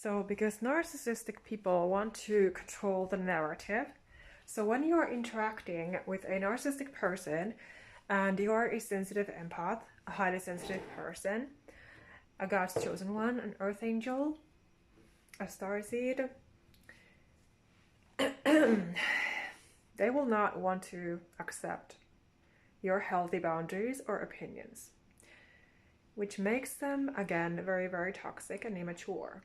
So because narcissistic people want to control the narrative, so when you are interacting with a narcissistic person and you are a sensitive empath, a highly sensitive person, a God's chosen one, an earth angel, a starseed, they will not want to accept your healthy boundaries or opinions, which makes them, again, very, very toxic and immature.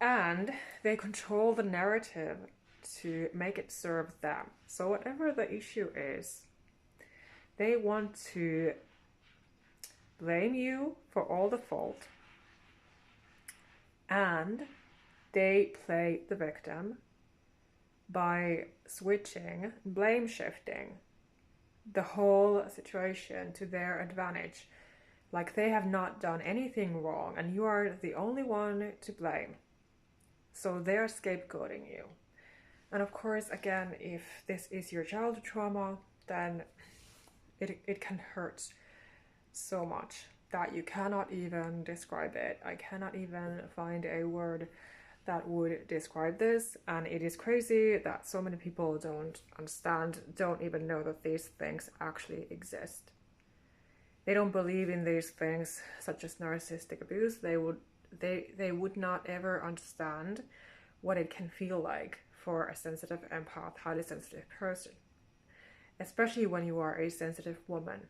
And they control the narrative to make it serve them. So whatever the issue is, they want to blame you for all the fault, and they play the victim by switching, blame shifting the whole situation to their advantage. Like they have not done anything wrong and you are the only one to blame. So they're scapegoating you. And of course, again, if this is your childhood trauma, then it can hurt so much that you cannot even describe it. I cannot even find a word that would describe this, and it is crazy that so many people don't understand, don't even know that these things actually exist. They don't believe in these things such as narcissistic abuse. They would not ever understand what it can feel like for a sensitive empath, highly sensitive person, especially when you are a sensitive woman.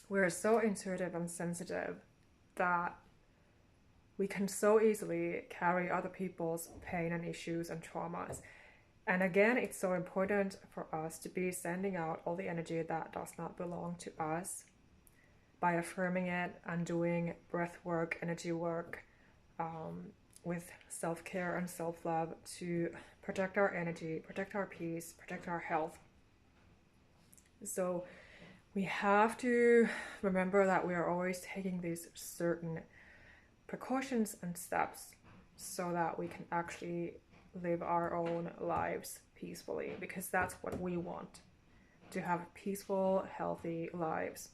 We're so intuitive and sensitive that we can so easily carry other people's pain and issues and traumas. And again, it's so important for us to be sending out all the energy that does not belong to us by affirming it and doing breath work, energy work, with self-care and self-love to protect our energy, protect our peace, protect our health. So we have to remember that we are always taking these certain precautions and steps so that we can actually live our own lives peacefully, because that's what we want, to have peaceful, healthy lives.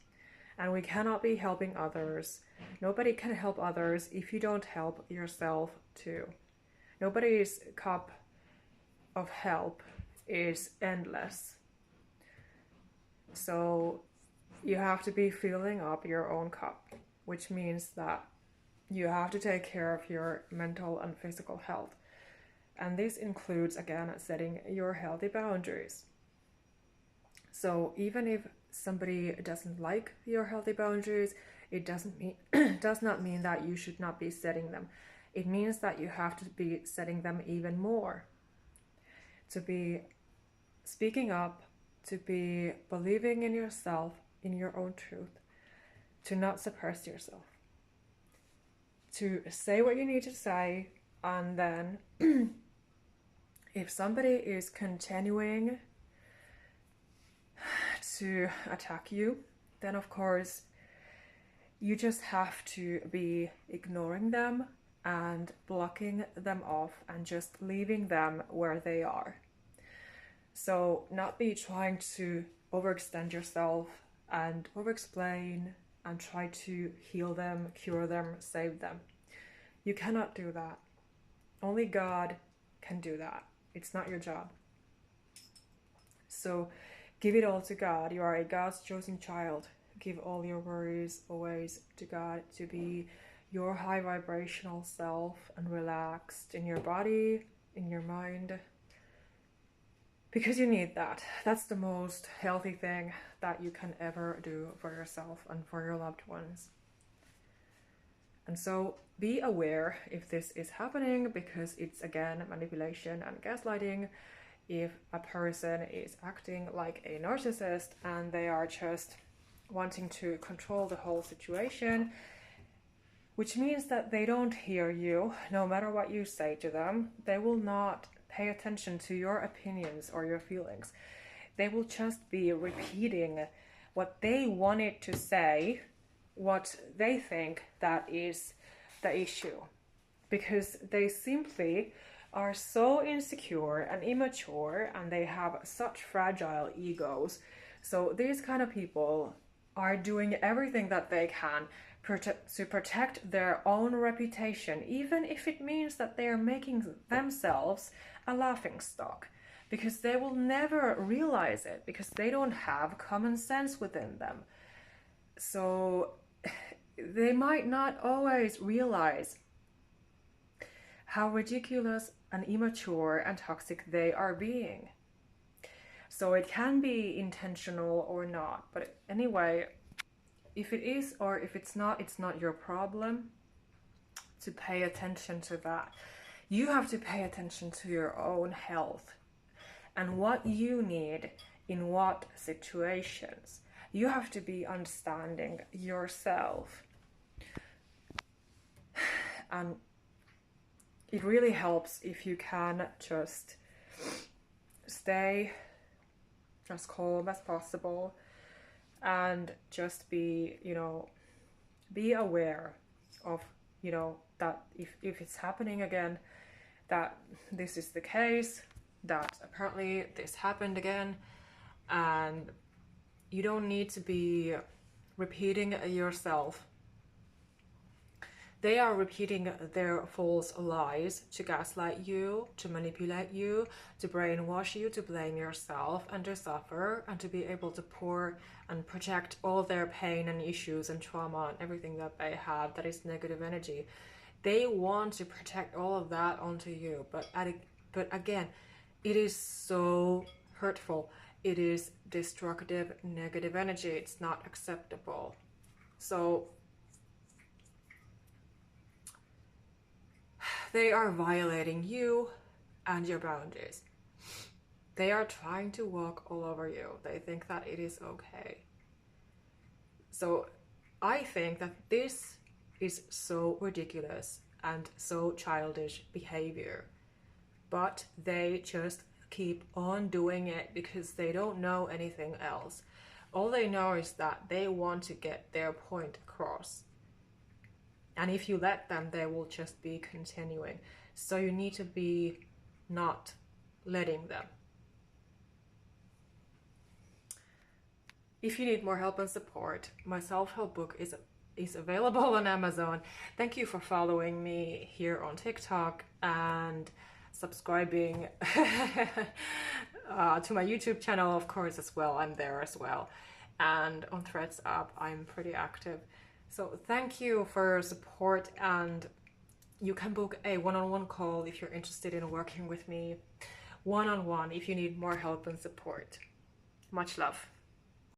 And we cannot be helping others. Nobody can help others if you don't help yourself too. Nobody's cup of help is endless. So you have to be filling up your own cup, which means that you have to take care of your mental and physical health. And this includes, again, setting your healthy boundaries. So even if somebody doesn't like your healthy boundaries, it does not mean that you should not be setting them. It means that you have to be setting them even more. To be speaking up, to be believing in yourself, in your own truth, to not suppress yourself, to say what you need to say, and then if somebody is continuing to attack you, then of course you just have to be ignoring them and blocking them off and just leaving them where they are. So not be trying to overextend yourself and overexplain and try to heal them, cure them, save them. You cannot do that. Only God can do that. It's not your job. So give it all to God. You are a God's chosen child. Give all your worries always to God, to be your high vibrational self and relaxed in your body, in your mind, because you need that. That's the most healthy thing that you can ever do for yourself and for your loved ones. And so be aware if this is happening, because it's, again, manipulation and gaslighting. If a person is acting like a narcissist and they are just wanting to control the whole situation, which means that they don't hear you no matter what you say to them. They will not pay attention to your opinions or your feelings. They will just be repeating what they wanted to say, what they think that is the issue, because they simply are so insecure and immature, and they have such fragile egos. So these kind of people are doing everything that they can, to protect their own reputation, even if it means that they are making themselves a laughingstock, because they will never realize it because they don't have common sense within them. So they might not always realize how ridiculous and immature and toxic they are being. So it can be intentional or not, but anyway, if it is or if it's not your problem to pay attention to that. You have to pay attention to your own health and what you need in what situations. You have to be understanding yourself. And it really helps if you can just stay as calm as possible and just be, be aware of, that if it's happening again, that this is the case, that apparently this happened again, and you don't need to be repeating yourself. They are repeating their false lies to gaslight you, to manipulate you, to brainwash you, to blame yourself, and to suffer, and to be able to pour and project all their pain and issues and trauma and everything that they have that is negative energy. They want to project all of that onto you, but again, it is so hurtful. It is destructive, negative energy. It's not acceptable. So they are violating you and your boundaries. They are trying to walk all over you. They think that it is okay. So I think that this is so ridiculous and so childish behavior. But they just keep on doing it because they don't know anything else. All they know is that they want to get their point across. And if you let them, they will just be continuing. So you need to be not letting them. If you need more help and support, my self-help book is available on Amazon. Thank you for following me here on TikTok and subscribing to my YouTube channel, of course, as well. I'm there as well. And on Threads app, I'm pretty active. So thank you for your support, and you can book a one-on-one call if you're interested in working with me one-on-one if you need more help and support. Much love.